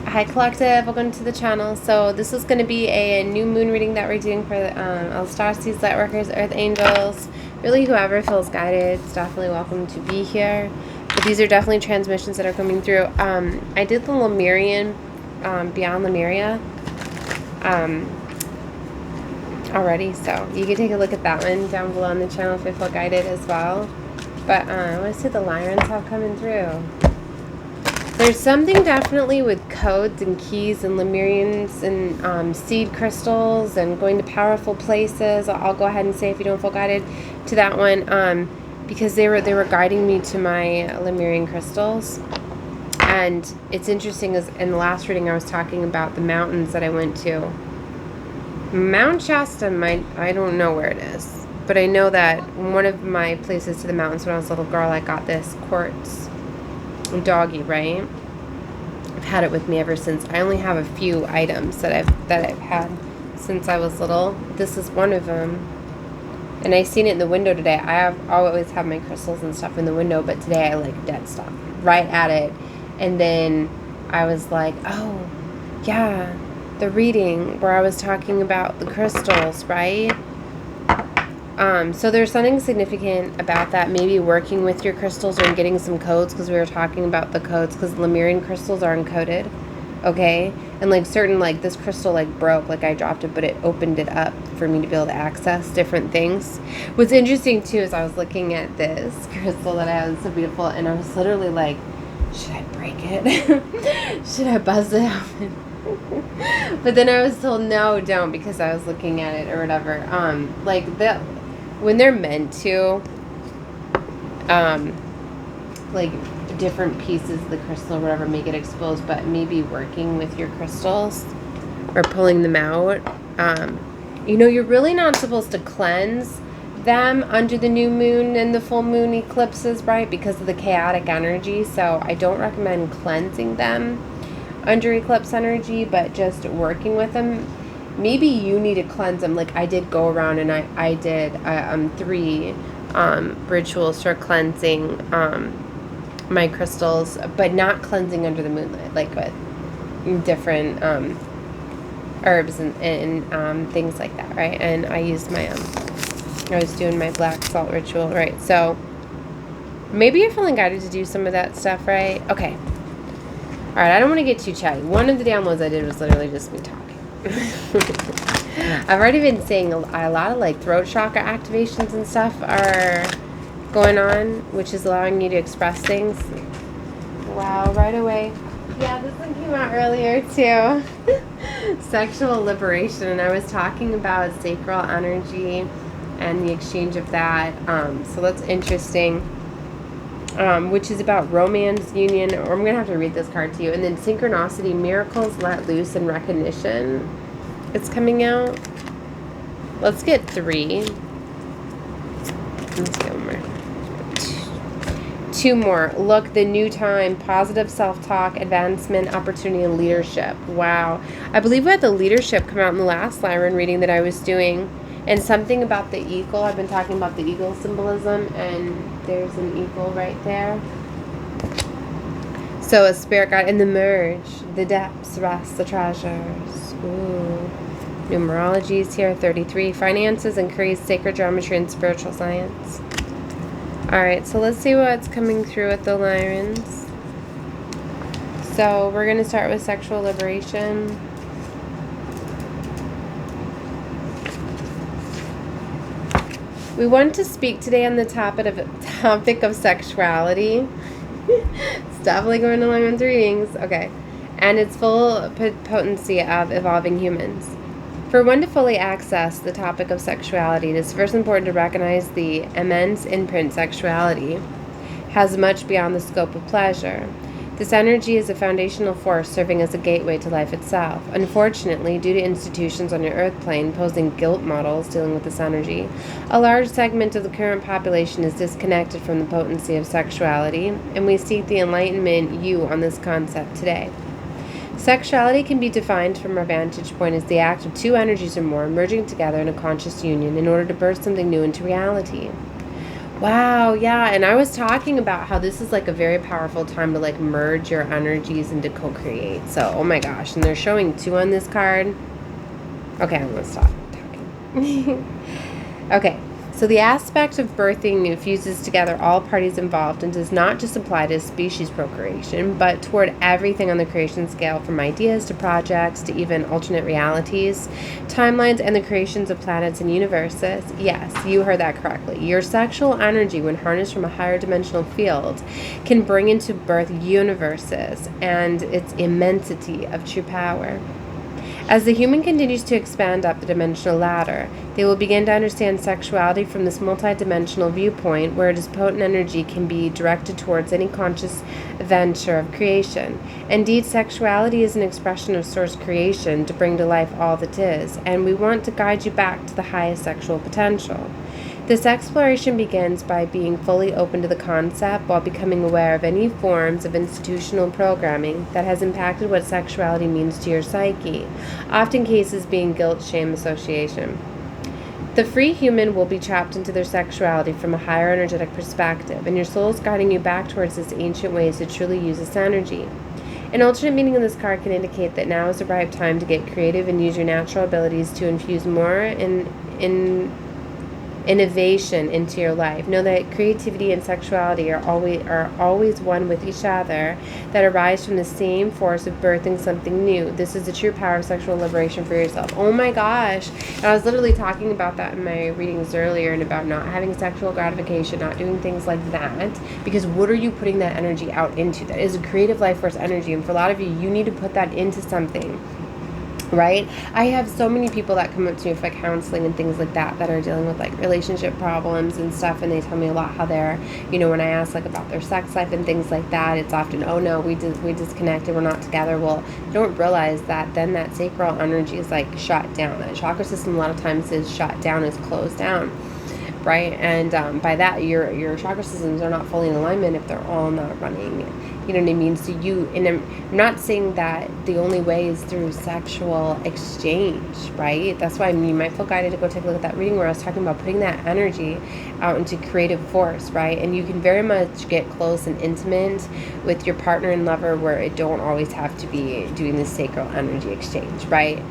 Hi Collective, welcome to the channel. So this is going to be a new moon reading that we're doing for all Starseed, Lightworkers, Earth Angels, really whoever feels guided is definitely welcome to be here. But these are definitely transmissions that are coming through. I did the Lemurian, Beyond Lemuria already, so you can take a look at that one down below on the channel if you feel guided as well. But I want to see the Lyrans have coming through. There's something definitely with codes and keys and Lemurians and seed crystals and going to powerful places. I'll go ahead and say, if you don't feel guided, to that one, because they were guiding me to my Lemurian crystals. And it's interesting, as in the last reading I was talking about the mountains that I went to. Mount Shasta, I don't know where it is, but I know that one of my places to the mountains when I was a little girl, I got this quartz doggy, right? I've had it with me ever since. I only have a few items that I've had since I was little. This is one of them, and I seen it in the window today. I always have my crystals and stuff in the window, but today I like dead stopped right at it, and then I was like, oh yeah, the reading where I was talking about the crystals, right? So there's something significant about that, maybe working with your crystals or getting some codes, because we were talking about the codes, because Lemurian crystals are encoded, okay? And like certain, like this crystal like broke, like I dropped it, but it opened it up for me to be able to access different things. What's interesting too is I was looking at this crystal that I have, it's so beautiful, and I was literally like, should I break it? Should I buzz it open? But then I was told, no, don't, because I was looking at it or whatever. Like when they're meant to, like different pieces of the crystal or whatever may get exposed, but maybe working with your crystals or pulling them out. You know, you're really not supposed to cleanse them under the new moon and the full moon eclipses, right? Because of the chaotic energy. So I don't recommend cleansing them under eclipse energy, but just working with them. Maybe you need to cleanse them. Like I did go around and I did 3 rituals for cleansing my crystals, but not cleansing under the moonlight, like with different herbs and things like that, right? And I used my I was doing my black salt ritual, right? So maybe you're feeling guided to do some of that stuff, right? Okay. All right, I don't want to get too chatty. One of the downloads I did was literally just me talking. I've already been saying a lot of like throat chakra activations and stuff are going on, which is allowing you to express things. Wow, right away. Yeah, this one came out earlier too. Sexual liberation, and I was talking about sacral energy and the exchange of that. So that's interesting. Which is about romance, union, or I'm going to have to read this card to you. And then synchronicity, miracles let loose, and recognition. It's coming out. Let's get 3. Let's get 1 more. 2 more. Look, the new time, positive self-talk, advancement, opportunity, and leadership. Wow. I believe we had the leadership come out in the last Lyran reading that I was doing. And something about the eagle. I've been talking about the eagle symbolism, and there's an eagle right there. So a spirit guide, and the merge, the depths, rest, the treasures. Ooh. Numerology is here, 33. Finances, increase, sacred geometry, and spiritual science. Alright, so let's see what's coming through with the Lyrans. So we're going to start with sexual liberation. We want to speak today on the topic of sexuality. It's definitely going along with readings. Okay. And its full potency of evolving humans. For one to fully access the topic of sexuality, it is first important to recognize the immense imprint sexuality has much beyond the scope of pleasure. This energy is a foundational force serving as a gateway to life itself. Unfortunately, due to institutions on your earth plane posing guilt models dealing with this energy, a large segment of the current population is disconnected from the potency of sexuality, and we seek the enlightenment you on this concept today. Sexuality can be defined from our vantage point as the act of 2 energies or more merging together in a conscious union in order to birth something new into reality. Wow, yeah, and I was talking about how this is like a very powerful time to like merge your energies and to co-create. So, oh my gosh, and they're showing 2 on this card. Okay, I'm gonna stop talking. Okay, so the aspect of birthing fuses together all parties involved and does not just apply to species procreation, but toward everything on the creation scale, from ideas to projects to even alternate realities, timelines, and the creations of planets and universes. Yes, you heard that correctly. Your sexual energy, when harnessed from a higher dimensional field, can bring into birth universes and its immensity of true power. As the human continues to expand up the dimensional ladder, they will begin to understand sexuality from this multidimensional viewpoint, where its potent energy can be directed towards any conscious venture of creation. Indeed, sexuality is an expression of Source creation to bring to life all that is, and we want to guide you back to the highest sexual potential. This exploration begins by being fully open to the concept while becoming aware of any forms of institutional programming that has impacted what sexuality means to your psyche, often cases being guilt, shame, association. The free human will be trapped into their sexuality from a higher energetic perspective, and your soul is guiding you back towards this ancient ways to truly use this energy. An alternate meaning of this card can indicate that now is the right time to get creative and use your natural abilities to infuse more in innovation into your life. Know that creativity and sexuality are always one with each other, that arise from the same force of birthing something new. This is the true power of sexual liberation for yourself. Oh my gosh. And I was literally talking about that in my readings earlier, and about not having sexual gratification, not doing things like that, because what are you putting that energy out into? That is a creative life force energy, and for a lot of you, you need to put that into something. Right? I have so many people that come up to me for counseling and things like that are dealing with like relationship problems and stuff, and they tell me a lot how they're, you know, when I ask like about their sex life and things like that, it's often, oh no, we disconnected, we're not together. Well, you don't realize that then that sacral energy is like shut down. That chakra system a lot of times is shut down, is closed down. Right? And by that, your chakra systems are not fully in alignment if they're all not running. You know what I mean? So and I'm not saying that the only way is through sexual exchange, right? That's why you might feel guided to go take a look at that reading where I was talking about putting that energy out into creative force, right? And you can very much get close and intimate with your partner and lover where it don't always have to be doing this sacral energy exchange, right?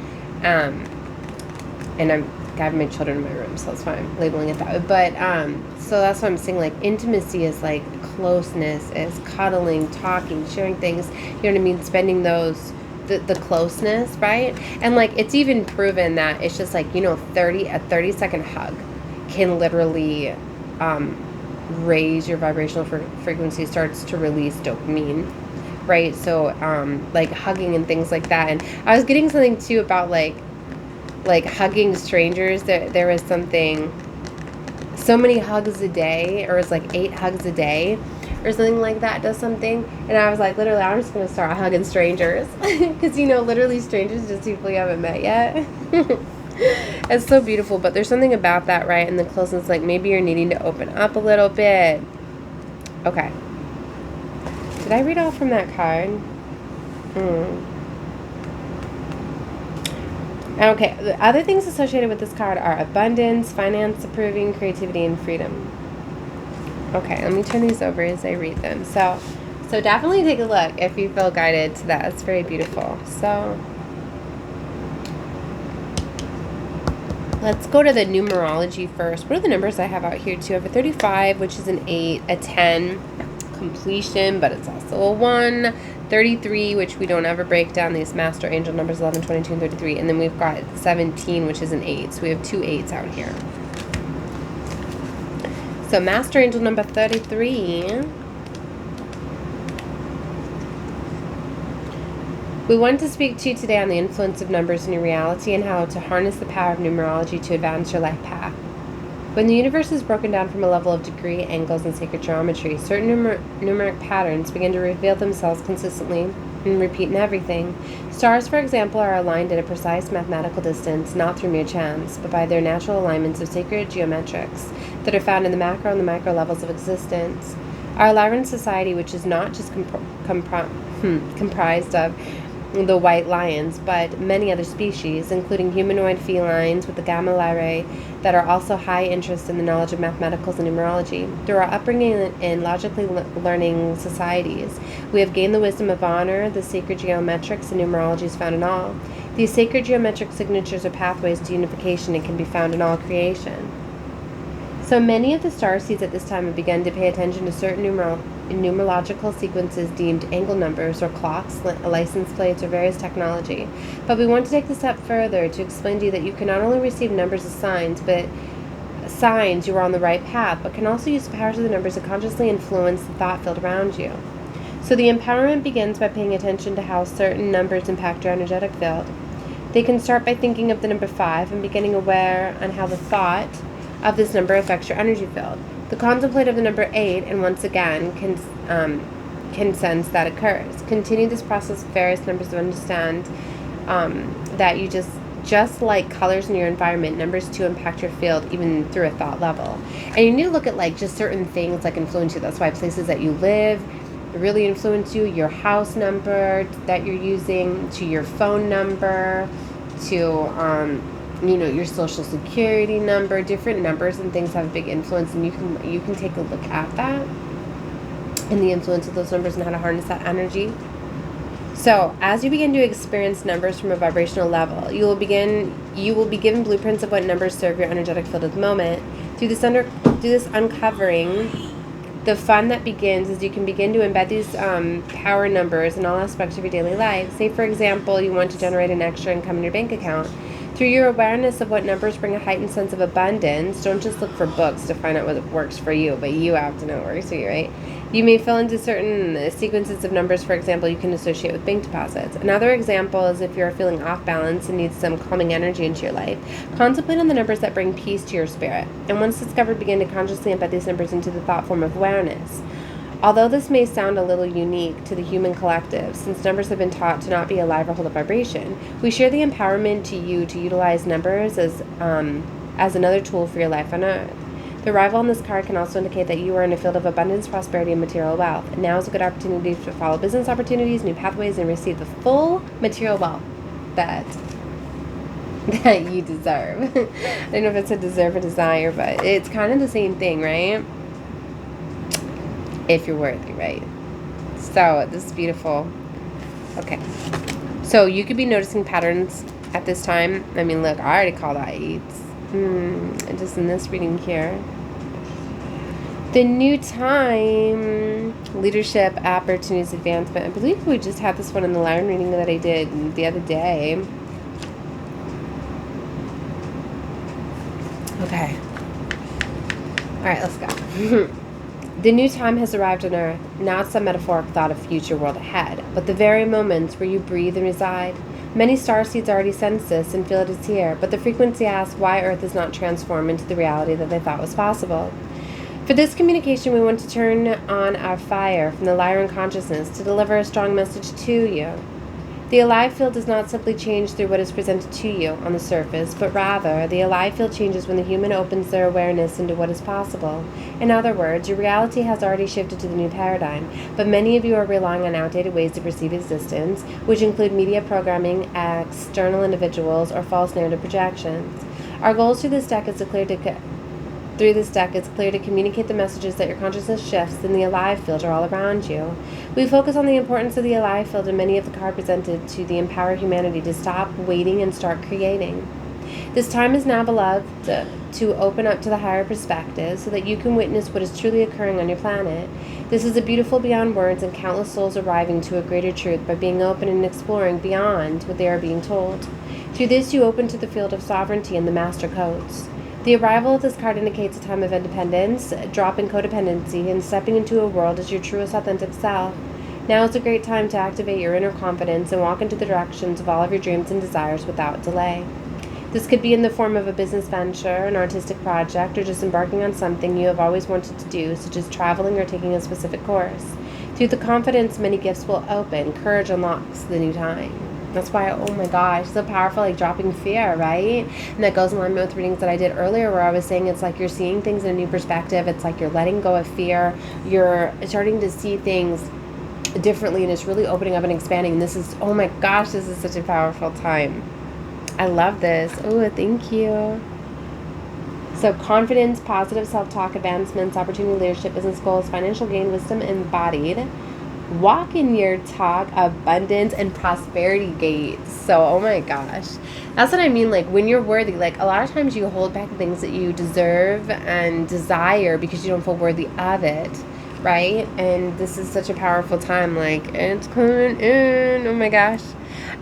And I have my children in my room, so that's why I'm labeling it that way. But so that's what I'm saying. Like intimacy is like closeness, is cuddling, talking, sharing things. You know what I mean? Spending those the closeness, right? And like it's even proven that it's just like, you know, a 30-second hug can literally raise your vibrational frequency, starts to release dopamine. Right? So like hugging and things like that. And I was getting something too about like hugging strangers. There was something, so many hugs a day, or it's like 8 hugs a day or something like that does something. And I was like, literally, I'm just going to start hugging strangers because, you know, literally strangers, just people you haven't met yet. It's so beautiful. But there's something about that, right? And the closeness, like maybe you're needing to open up a little bit. Okay. Did I read all from that card? Okay, the other things associated with this card are abundance, finance, approving, creativity, and freedom. Okay, let me turn these over as I read them. So definitely take a look if you feel guided to that. It's very beautiful. So let's go to the numerology first. What are the numbers I have out here too? I have a 35, which is an 8, a 10, completion, but it's also a 1, 33, which we don't ever break down these master angel numbers, 11, 22, and 33. And then we've got 17, which is an 8. So we have 2 8s out here. So master angel number 33. We want to speak to you today on the influence of numbers in your reality and how to harness the power of numerology to advance your life path. When the universe is broken down from a level of degree, angles, and sacred geometry, certain numeric patterns begin to reveal themselves consistently and repeat in everything. Stars, for example, are aligned at a precise mathematical distance, not through mere chance, but by their natural alignments of sacred geometrics that are found in the macro and the micro levels of existence. Our Lyran society, which is not just comprised of the white lions, but many other species, including humanoid felines with the Gamma Lyrae, that are also high interest in the knowledge of mathematicals and numerology. Through our upbringing in logically learning societies, we have gained the wisdom of honor, the sacred geometrics, and numerology is found in all. These sacred geometric signatures are pathways to unification and can be found in all creation. So many of the starseeds at this time have begun to pay attention to certain numerological sequences deemed angle numbers or clocks, license plates, or various technology. But we want to take this step further to explain to you that you can not only receive numbers as signs, but signs you are on the right path, but can also use the powers of the numbers to consciously influence the thought field around you. So the empowerment begins by paying attention to how certain numbers impact your energetic field. They can start by thinking of the number 5 and becoming aware on how the thought of this number affects your energy field. The contemplate of the number 8, and once again can sense that occurs. Continue this process with various numbers to understand that you just like colors in your environment, numbers too impact your field even through a thought level. And you need to look at like just certain things like influence you. That's why places that you live really influence you, your house number that you're using, to your phone number, to your social security number. Different numbers and things have a big influence, and you can take a look at that and the influence of those numbers and how to harness that energy. So as you begin to experience numbers from a vibrational level, you will be given blueprints of what numbers serve your energetic field at the moment. Through this uncovering, the fun that begins is you can begin to embed these power numbers in all aspects of your daily life. Say, for example, you want to generate an extra income in your bank account. Through your awareness of what numbers bring a heightened sense of abundance, don't just look for books to find out what works for you, but you have to know what works for you, right? You may fall into certain sequences of numbers, for example, you can associate with bank deposits. Another example is if you're feeling off balance and need some calming energy into your life, contemplate on the numbers that bring peace to your spirit. And once discovered, begin to consciously embed these numbers into the thought form of awareness. Although this may sound a little unique to the human collective, since numbers have been taught to not be alive or hold a vibration, we share the empowerment to you to utilize numbers as another tool for your life on Earth. The arrival on this card can also indicate that you are in a field of abundance, prosperity, and material wealth. Now is a good opportunity to follow business opportunities, new pathways, and receive the full material wealth that you deserve. I don't know if it's a deserve or desire, but it's kind of the same thing, right? If you're worthy, right? So this is beautiful. Okay, so you could be noticing patterns at this time. I mean, look, I already called out 8s. Just in this reading here, the new time, leadership, opportunities, advancement. I believe we just had this one in the Lion reading that I did the other day. Okay, all right, let's go. The new time has arrived on Earth. Now it's a metaphoric thought of future world ahead, but the very moments where you breathe and reside. Many starseeds already sense this and feel it is here, but the frequency asks why Earth is not transformed into the reality that they thought was possible. For this communication, we want to turn on our fire from the Lyran consciousness to deliver a strong message to you. The alive field does not simply change through what is presented to you on the surface, but rather, the alive field changes when the human opens their awareness into what is possible. In other words, your reality has already shifted to the new paradigm, but many of you are relying on outdated ways to perceive existence, which include media programming, external individuals, or false narrative projections. Our goals through this deck is clear to communicate the messages that your consciousness shifts in the alive field are all around you. We focus on the importance of the alive field, and many of the cards presented to the empower humanity to stop waiting and start creating. This time is now, beloved, to open up to the higher perspective so that you can witness what is truly occurring on your planet. This is a beautiful beyond words, and countless souls arriving to a greater truth by being open and exploring beyond what they are being told. Through this, you open to the field of sovereignty and the master codes. The arrival of this card indicates a time of independence, dropping codependency, and stepping into a world as your truest authentic self. Now is a great time to activate your inner confidence and walk into the directions of all of your dreams and desires without delay. This could be in the form of a business venture, an artistic project, or just embarking on something you have always wanted to do, such as traveling or taking a specific course. Through the confidence, many gifts will open. Courage unlocks the new time. That's why, oh my gosh, so powerful, like dropping fear, right? And that goes in line with readings that I did earlier where I was saying it's like you're seeing things in a new perspective. It's like you're letting go of fear. You're starting to see things differently, and it's really opening up and expanding. And this is, oh my gosh, this is such a powerful time. I love this. Oh, thank you. So confidence, positive self-talk, advancements, opportunity, leadership, business goals, financial gain, wisdom embodied. Walk in your talk, abundance, and prosperity gates. So, oh my gosh. That's what I mean. Like, when you're worthy, like, a lot of times you hold back things that you deserve and desire because you don't feel worthy of it, right? And this is such a powerful time. Like, it's coming in. Oh my gosh.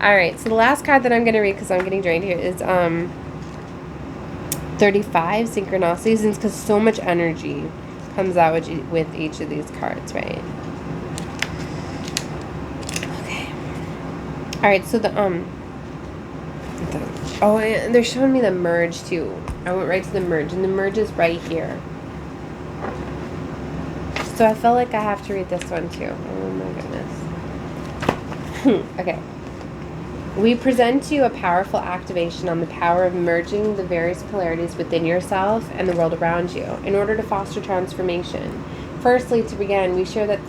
All right. So, the last card that I'm going to read, because I'm getting drained here, is 35, synchronicities, and because so much energy comes out with each of these cards, right? All right, so oh, and they're showing me the merge too. I went right to the merge, and the merge is right here. So I feel like I have to read this one too. Oh my goodness. Okay. We present to you a powerful activation on the power of merging the various polarities within yourself and the world around you in order to foster transformation. Firstly, to begin, we share that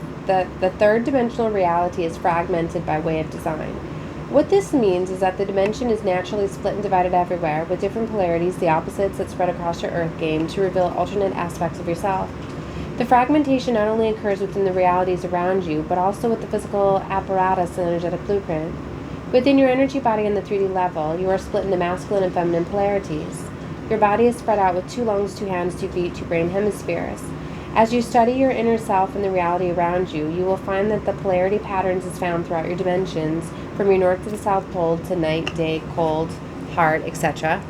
the third dimensional reality is fragmented by way of design. What this means is that the dimension is naturally split and divided everywhere, with different polarities, the opposites that spread across your earth game to reveal alternate aspects of yourself. The fragmentation not only occurs within the realities around you, but also with the physical apparatus and energetic blueprint. Within your energy body on the 3D level, you are split into masculine and feminine polarities. Your body is spread out with 2 lungs, 2 hands, 2 feet, 2 brain hemispheres. As you study your inner self and the reality around you, you will find that the polarity patterns is found throughout your dimensions, from your north to the south pole to night, day, cold, heart, etc.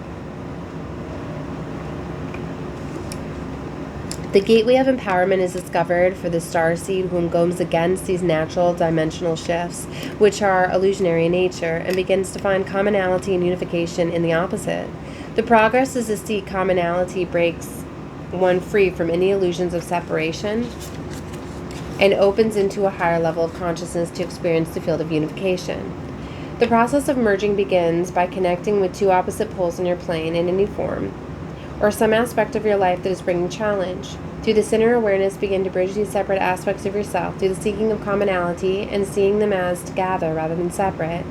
The gateway of empowerment is discovered for the starseed whom goes against these natural dimensional shifts, which are illusionary in nature, and begins to find commonality and unification in the opposite. The progress is to seek commonality breaks one free from any illusions of separation and opens into a higher level of consciousness to experience the field of unification. The process of merging begins by connecting with 2 opposite poles in your plane in any form or some aspect of your life that is bringing challenge. Through this inner awareness, begin to bridge these separate aspects of yourself through the seeking of commonality and seeing them as together rather than separate.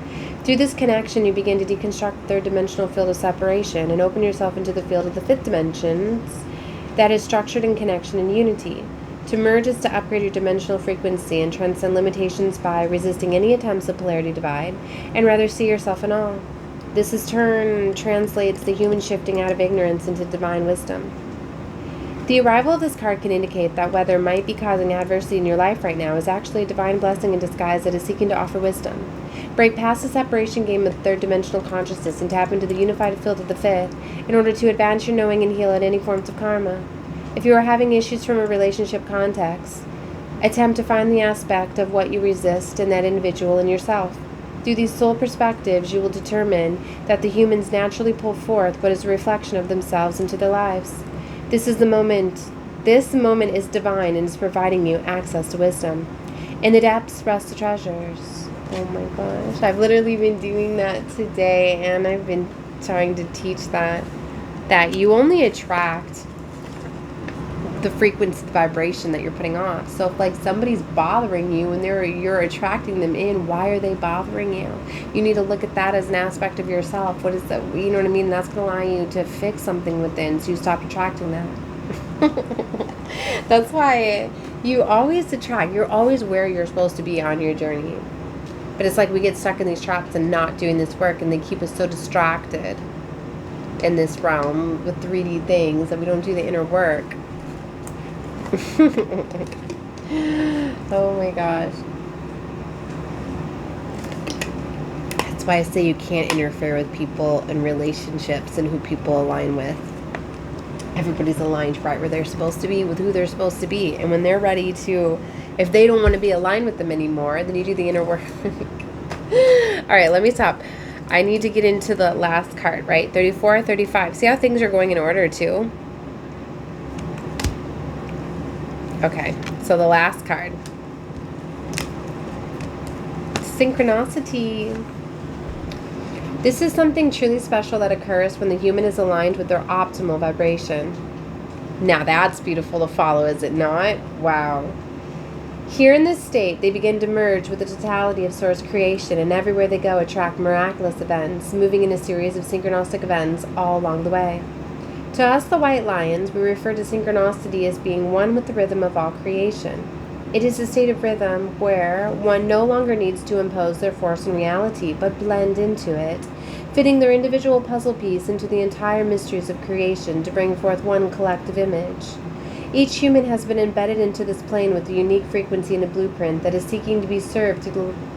Through this connection, you begin to deconstruct the 3rd dimensional field of separation and open yourself into the field of the 5th dimensions that is structured in connection and unity. To merge is to upgrade your dimensional frequency and transcend limitations by resisting any attempts of polarity divide, and rather see yourself in all. This in turn translates the human shifting out of ignorance into divine wisdom. The arrival of this card can indicate that weather might be causing adversity in your life right now is actually a divine blessing in disguise that is seeking to offer wisdom. Break past the separation game of 3rd dimensional consciousness and tap into the unified field of the 5th in order to advance your knowing and heal at any forms of karma. If you are having issues from a relationship context, attempt to find the aspect of what you resist in that individual and yourself. Through these soul perspectives, you will determine that the humans naturally pull forth what is a reflection of themselves into their lives. This moment is divine and is providing you access to wisdom. In the depths rest the treasures. Oh my gosh, I've literally been doing that today, and I've been trying to teach that you only attract the frequency, the vibration that you're putting off. So if like somebody's bothering you and you're attracting them in, why are they bothering you? You need to look at that as an aspect of yourself. What is that? You know what I mean? That's going to allow you to fix something within, so you stop attracting that. That's why you always attract. You're always where you're supposed to be on your journey. But it's like we get stuck in these traps and not doing this work, and they keep us so distracted in this realm with 3D things that we don't do the inner work. Oh my gosh. That's why I say you can't interfere with people and relationships and who people align with. Everybody's aligned right where they're supposed to be with who they're supposed to be. And when they're ready to, if they don't want to be aligned with them anymore, then you do the inner work. All right, let me stop. I need to get into the last card, right? 34, 35. See how things are going in order too? Okay, so the last card. Synchronicity. This is something truly special that occurs when the human is aligned with their optimal vibration. Now that's beautiful to follow, is it not? Wow. Here in this state, they begin to merge with the totality of Source creation, and everywhere they go attract miraculous events, moving in a series of synchronistic events all along the way. To us, the White Lions, we refer to synchronicity as being one with the rhythm of all creation. It is a state of rhythm where one no longer needs to impose their force on reality, but blend into it, fitting their individual puzzle piece into the entire mysteries of creation to bring forth one collective image. Each human has been embedded into this plane with a unique frequency and a blueprint that is seeking to be served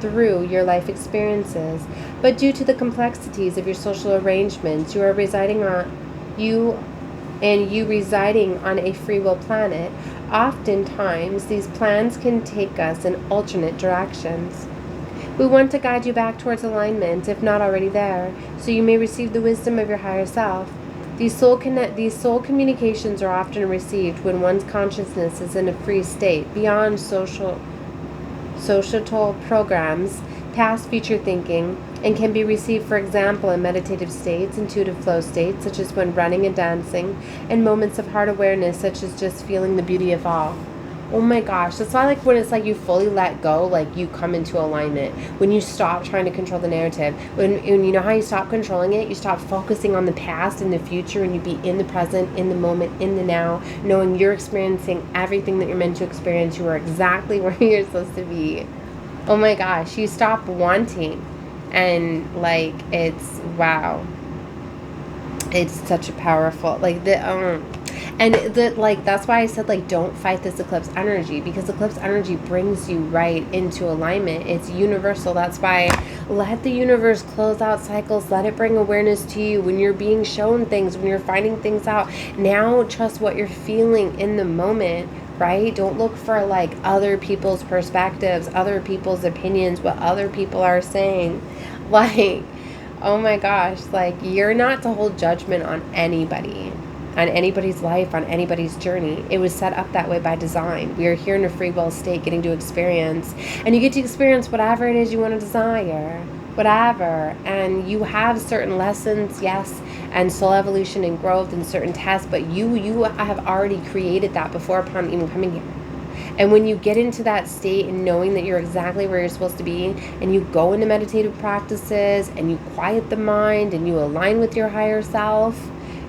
through your life experiences, but due to the complexities of your social arrangements, you residing on a free will planet, oftentimes these plans can take us in alternate directions. We want to guide you back towards alignment, if not already there, so you may receive the wisdom of your higher self. These soul communications are often received when one's consciousness is in a free state, beyond societal programs, past future thinking, and can be received, for example, in meditative states, intuitive flow states, such as when running and dancing, and moments of heart awareness, such as just feeling the beauty of all. Oh my gosh, that's why when it's you fully let go, you come into alignment. When you stop trying to control the narrative, when you know how you stop controlling it, you stop focusing on the past and the future, and you be in the present, in the moment, in the now, knowing you're experiencing everything that you're meant to experience. You are exactly where you're supposed to be. Oh my gosh, you stop wanting, and it's wow. It's such a powerful and that's why I said don't fight this eclipse energy, because eclipse energy brings you right into alignment. It's universal. That's why let the universe close out cycles. Let it bring awareness to you when you're being shown things, when you're finding things out. Now trust what you're feeling in the moment, right? Don't look for other people's perspectives, other people's opinions, what other people are saying. Oh my gosh, you're not to hold judgment on anybody, on anybody's life, on anybody's journey. It was set up that way by design. We are here in a free will state, getting to experience, and you get to experience whatever it is you want to desire, whatever. And you have certain lessons, yes, and soul evolution and growth and certain tests, but you have already created that before upon even coming here. And when you get into that state and knowing that you're exactly where you're supposed to be, and you go into meditative practices and you quiet the mind and you align with your higher self,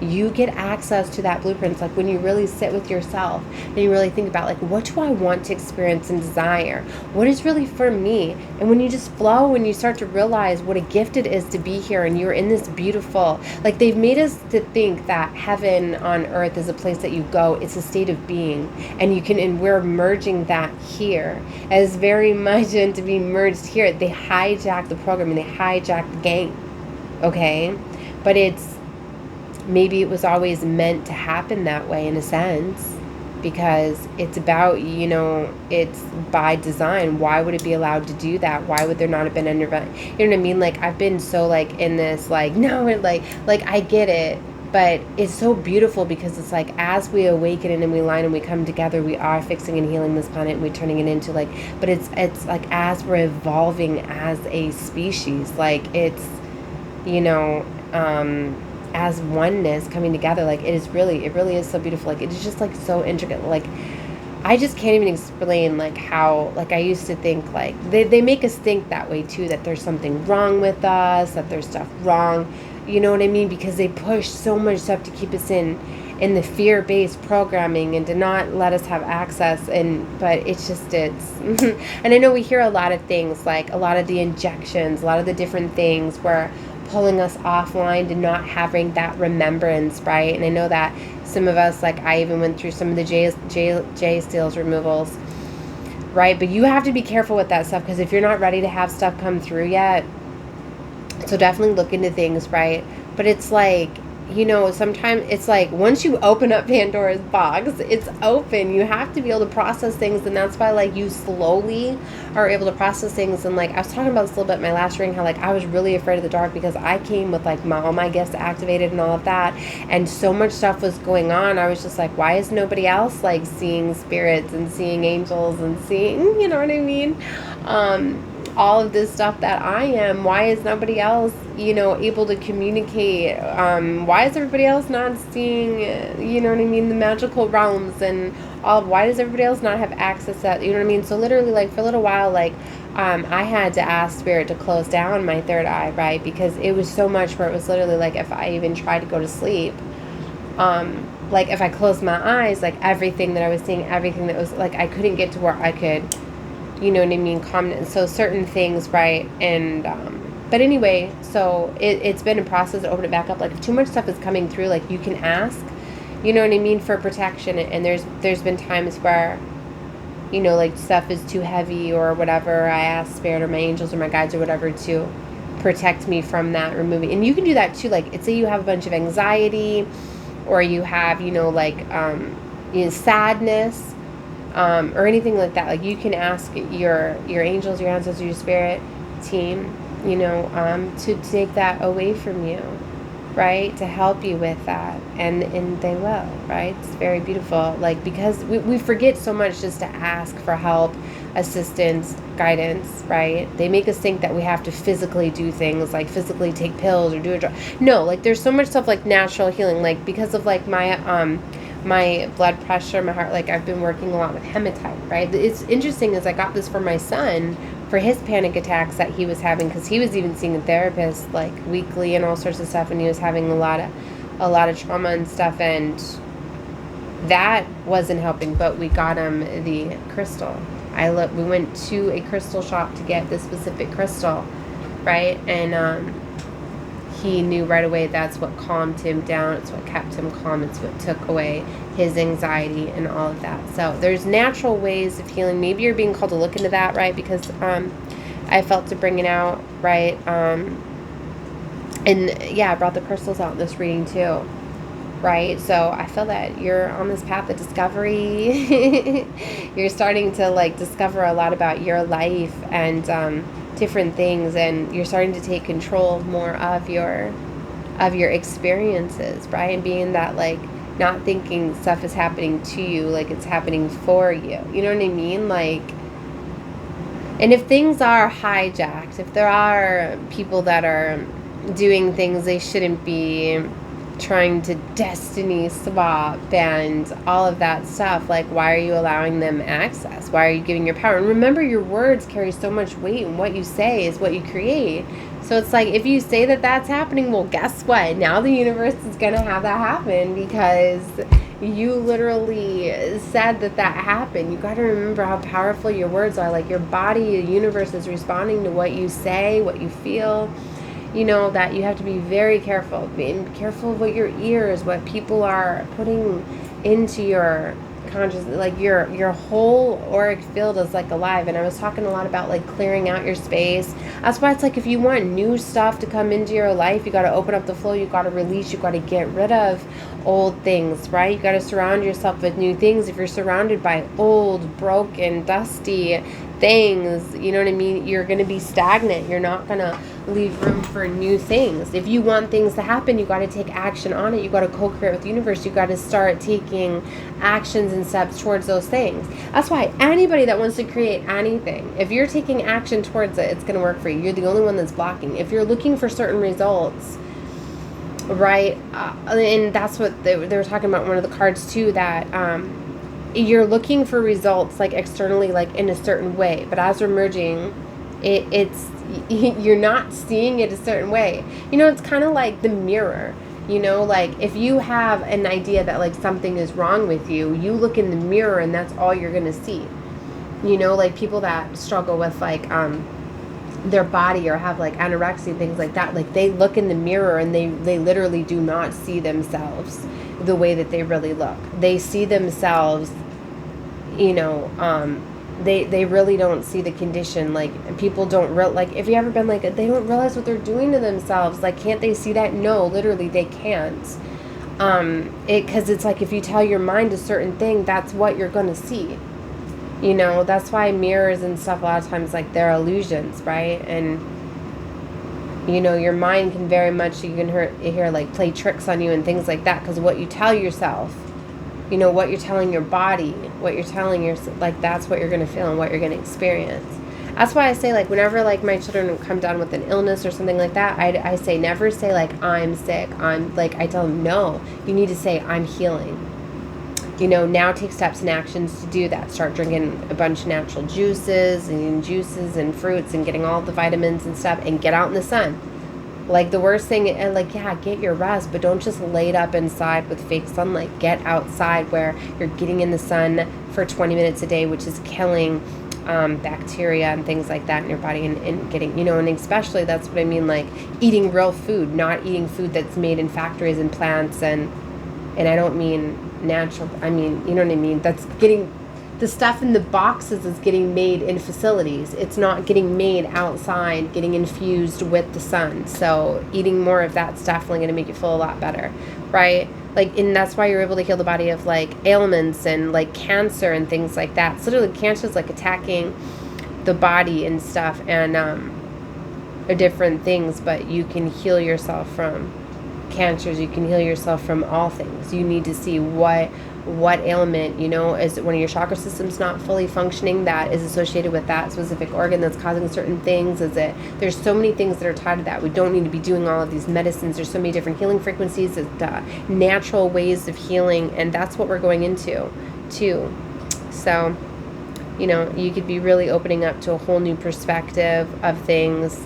you get access to that blueprint. It's when you really sit with yourself and you really think about what do I want to experience and desire? What is really for me? And when you just flow and you start to realize what a gift it is to be here, and you're in this beautiful, they've made us to think that heaven on earth is a place that you go. It's a state of being, and we're merging that here as very much and to be merged here. They hijack the program and they hijack the game, okay? But maybe it was always meant to happen that way in a sense, because it's about, it's by design. Why would it be allowed to do that? Why would there not have been you know what I mean? I've been so in this no, I get it, but it's so beautiful because it's as we awaken and we align and we come together, we are fixing and healing this planet, and we're turning it into but it's as we're evolving as a species, it's as oneness coming together, it really is so beautiful. It is just so intricate. I just can't even explain how I used to think they make us think that way too, that there's something wrong with us, that there's stuff wrong, you know what I mean, because they push so much stuff to keep us in the fear-based programming and to not let us have access. But it's and I know we hear a lot of things, a lot of the injections, a lot of the different things where pulling us offline to not having that remembrance, right? And I know that some of us, I even went through some of the J steels removals, right? But you have to be careful with that stuff, because if you're not ready to have stuff come through yet, so definitely look into things, right? But it's sometimes it's once you open up Pandora's box, it's open. You have to be able to process things, and that's why you slowly are able to process things. And I was talking about this a little bit in my last reading, how I was really afraid of the dark, because I came with all my gifts activated and all of that, and so much stuff was going on. I was just why is nobody else seeing spirits and seeing angels and seeing, you know what I mean, all of this stuff that I am. Why is nobody else, you know, able to communicate? Why is everybody else not seeing, you know what I mean, the magical realms and all? Why does everybody else not have access to that? You know what I mean? So literally, like, for a little while, like, I had to ask Spirit to close down my third eye, right? Because it was so much where it was literally like, if I even tried to go to sleep, like, if I closed my eyes, like, everything that I was seeing, everything that was, like, I couldn't get to where I could, you know what I mean, calm down. So certain things, right? And, but anyway, so it's been a process to open it back up. Like, if too much stuff is coming through, like, you can ask, you know what I mean, for protection. And there's been times where, you know, like, stuff is too heavy or whatever. I ask Spirit or my angels or my guides or whatever to protect me from that, removing. And you can do that too. Like, say you have a bunch of anxiety, or you have, you know, like, you know, sadness, or anything like that. Like, you can ask your angels, your ancestors, your spirit team, you know, to take that away from you, right? To help you with that. And they will, right? It's very beautiful. Like, because we forget so much just to ask for help, assistance, guidance, right? They make us think that we have to physically do things, like physically take pills or do a drug. No, like, there's so much stuff like natural healing. Like, because of like my blood pressure, my heart, like, I've been working a lot with hematite, right? It's interesting is I got this for my son for his panic attacks that he was having, because he was even seeing a therapist like weekly and all sorts of stuff, and he was having a lot of trauma and stuff, and that wasn't helping. But we got him the crystal. We went to a crystal shop to get this specific crystal, right? And he knew right away that's what calmed him down. It's what kept him calm. It's what took away his anxiety and all of that. So there's natural ways of healing. Maybe you're being called to look into that, right? Because I felt to bring it out, right? And yeah, I brought the crystals out in this reading too, right? So I feel that you're on this path of discovery. You're starting to like discover a lot about your life and different things, and you're starting to take control more of your experiences, right? And being that, like, not thinking stuff is happening to you, like it's happening for you. You know what I mean? Like, and if things are hijacked, if there are people that are doing things they shouldn't be, trying to destiny swap and all of that stuff, like, why are you allowing them access? Why are you giving your power? And remember, your words carry so much weight, and what you say is what you create. So it's like, if you say that that's happening, well, guess what? Now the universe is going to have that happen, because you literally said that happened. You got to remember how powerful your words are. Like, your body, the universe is responding to what you say, what you feel. You know, that you have to be very careful. Being careful of what your ears, what people are putting into your consciousness. Like, your whole auric field is like alive. And I was talking a lot about like clearing out your space. That's why it's like, if you want new stuff to come into your life, you got to open up the flow. You got to release. You got to get rid of old things, right? You got to surround yourself with new things. If you're surrounded by old, broken, dusty things, you know what I mean, you're going to be stagnant. You're not going to leave room for new things. If you want things to happen, you got to take action on it. You got to co-create with the universe. You got to start taking actions and steps towards those things. That's why anybody that wants to create anything, if you're taking action towards it, it's going to work for you. You're the only one that's blocking. If you're looking for certain results, right, and that's what they were talking about, one of the cards too, that you're looking for results like externally, like in a certain way, but as we're merging, it's you're not seeing it a certain way. You know, it's kind of like the mirror. You know, like, if you have an idea that like something is wrong with you, you look in the mirror and that's all you're gonna see. You know, like people that struggle with like their body or have like anorexia, things like that, like they look in the mirror and they literally do not see themselves the way that they really look. They see themselves, you know, they really don't see the condition. Like, people don't like, if you ever been like, they don't realize what they're doing to themselves. Like, can't they see that? No, literally they can't. Because it's like, if you tell your mind a certain thing, that's what you're gonna see. You know, that's why mirrors and stuff a lot of times, like, they're illusions, right? And you know, your mind can very much, you can hear like play tricks on you and things like that, because what you tell yourself, you know, what you're telling your body, what you're telling yourself, like, that's what you're going to feel and what you're going to experience. That's why I say, like, whenever, like, my children come down with an illness or something like that, I say, never say, like, I'm sick. I tell them, no, you need to say, I'm healing. You know, now take steps and actions to do that. Start drinking a bunch of natural juices and fruits and getting all the vitamins and stuff, and get out in the sun. Like, the worst thing, and like, yeah, get your rest, but don't just lay it up inside with fake sunlight. Get outside where you're getting in the sun for 20 minutes a day, which is killing bacteria and things like that in your body, and getting, you know, and especially, that's what I mean, like, eating real food, not eating food that's made in factories and plants, and I don't mean natural, I mean, you know what I mean, that's getting, the stuff in the boxes is getting made in facilities. It's not getting made outside, getting infused with the sun. So eating more of that's definitely going to make you feel a lot better, right? Like, and that's why you're able to heal the body of, like, ailments and, like, cancer and things like that. So literally, cancer is, like, attacking the body and stuff, and different things, but you can heal yourself from cancers. You can heal yourself from all things. You need to see what ailment, you know, is it one of your chakra systems not fully functioning that is associated with that specific organ that's causing certain things? Is it, there's so many things that are tied to that. We don't need to be doing all of these medicines. There's so many different healing frequencies, natural ways of healing, and that's what we're going into too. So, you know, you could be really opening up to a whole new perspective of things.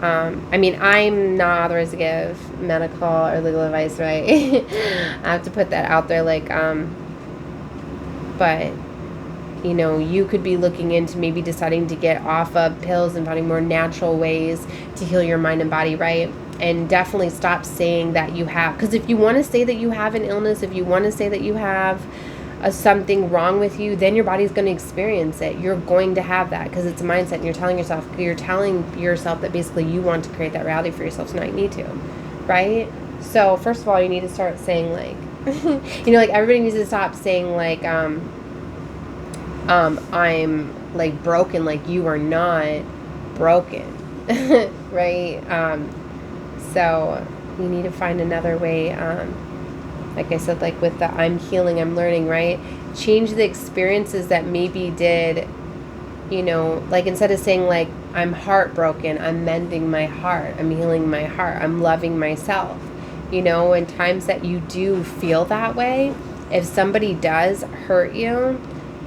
I mean, I'm not authorized to give medical or legal advice, right? I have to put that out there, like, but, you know, you could be looking into maybe deciding to get off of pills and finding more natural ways to heal your mind and body, right? And definitely stop saying that you have, because if you want to say that you have an illness, if you want to say that you have something wrong with you, then your body's going to experience it. You're going to have that because it's a mindset, and you're telling yourself that basically you want to create that reality for yourself, so now you need to, right? So first of all, you need to start saying, like, you know, like, everybody needs to stop saying, like, I'm, like, broken. Like, you are not broken. Right? So you need to find another way, like I said, like with the I'm healing, I'm learning, right? Change the experiences that maybe did, you know, like, instead of saying, like, I'm heartbroken, I'm mending my heart, I'm healing my heart, I'm loving myself. You know, in times that you do feel that way, if somebody does hurt you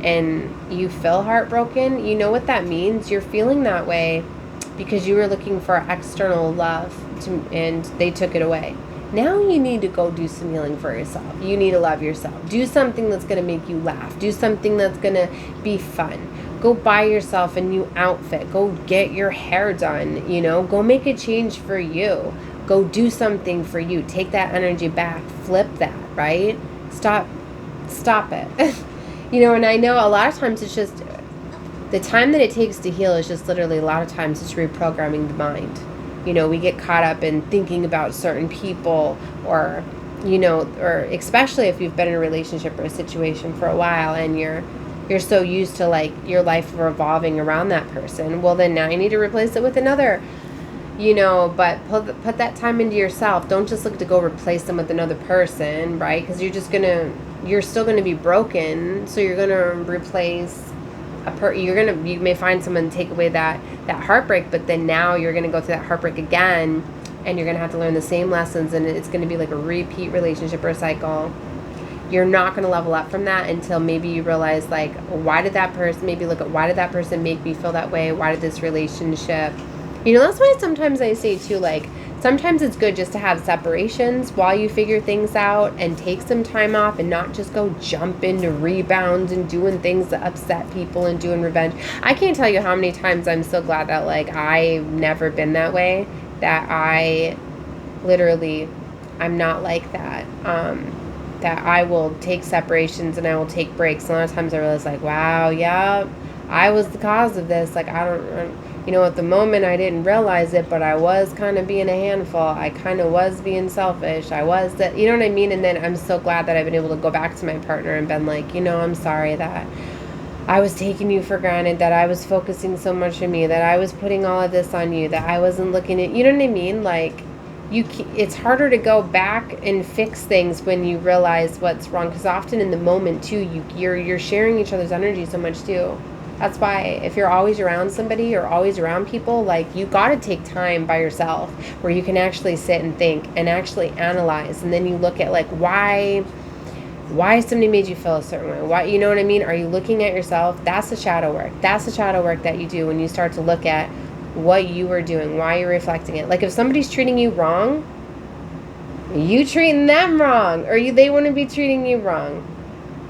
and you feel heartbroken, you know what that means? You're feeling that way because you were looking for external love and they took it away. Now you need to go do some healing for yourself. You need to love yourself. Do something that's going to make you laugh. Do something that's going to be fun. Go buy yourself a new outfit. Go get your hair done, you know. Go make a change for you. Go do something for you. Take that energy back. Flip that, right? Stop it. You know, and I know a lot of times it's just, the time that it takes to heal is just literally a lot of times it's reprogramming the mind. You know, we get caught up in thinking about certain people, or, you know, or especially if you've been in a relationship or a situation for a while and you're so used to, like, your life revolving around that person. Well, then now you need to replace it with another, you know, but put that time into yourself. Don't just look to go replace them with another person, right? Because you're still going to be broken. So you're going to replace you may find someone to take away that heartbreak, but then now you're going to go through that heartbreak again, and you're going to have to learn the same lessons, and it's going to be like a repeat relationship or cycle. You're not going to level up from that until maybe you realize, like, why did that person make me feel that way? Why did this relationship, you know, that's why sometimes I say too, like, sometimes it's good just to have separations while you figure things out and take some time off and not just go jump into rebounds and doing things that upset people and doing revenge. I can't tell you how many times I'm so glad that, like, I've never been that way, that I literally, I'm not like that, that I will take separations and I will take breaks. A lot of times I realize, like, wow, yeah, I was the cause of this. Like, you know, at the moment I didn't realize it, but I was kind of being a handful. I kind of was being selfish. I was that, you know what I mean? And then I'm so glad that I've been able to go back to my partner and been like, you know, I'm sorry that I was taking you for granted, that I was focusing so much on me, that I was putting all of this on you, that I wasn't looking at, you know what I mean? Like, it's harder to go back and fix things when you realize what's wrong, because often in the moment too, you're sharing each other's energy so much too. That's why if you're always around somebody or always around people, like, you got to take time by yourself where you can actually sit and think and actually analyze. And then you look at, like, why somebody made you feel a certain way. Why, you know what I mean? Are you looking at yourself? That's the shadow work. That's the shadow work that you do when you start to look at what you were doing, why you're reflecting it. Like, if somebody's treating you wrong, you treating them wrong, or they wouldn't be treating you wrong.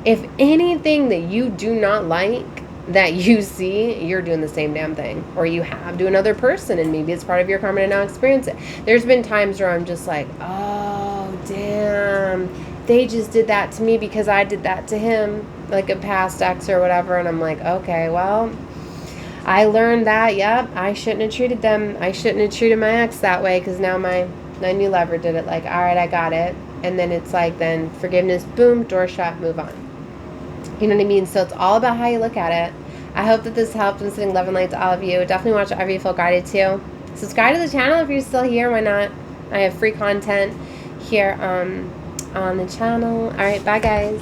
If anything that you do not like that you see, you're doing the same damn thing, or you have to another person, and maybe it's part of your karma to now experience it. There's been times where I'm just like, oh damn, they just did that to me because I did that to him, like a past ex or whatever. And I'm like, okay, well, I learned that, yep, I shouldn't have treated them, I shouldn't have treated my ex that way, because now my new lover did it. Like, all right, I got it. And then it's like, then forgiveness, boom, door shut, move on. You know what I mean? So it's all about how you look at it. I hope that this helped. I'm sending love and light to all of you. Definitely watch whatever you feel guided to. Subscribe to the channel if you're still here. Why not? I have free content here on the channel. All right, bye guys.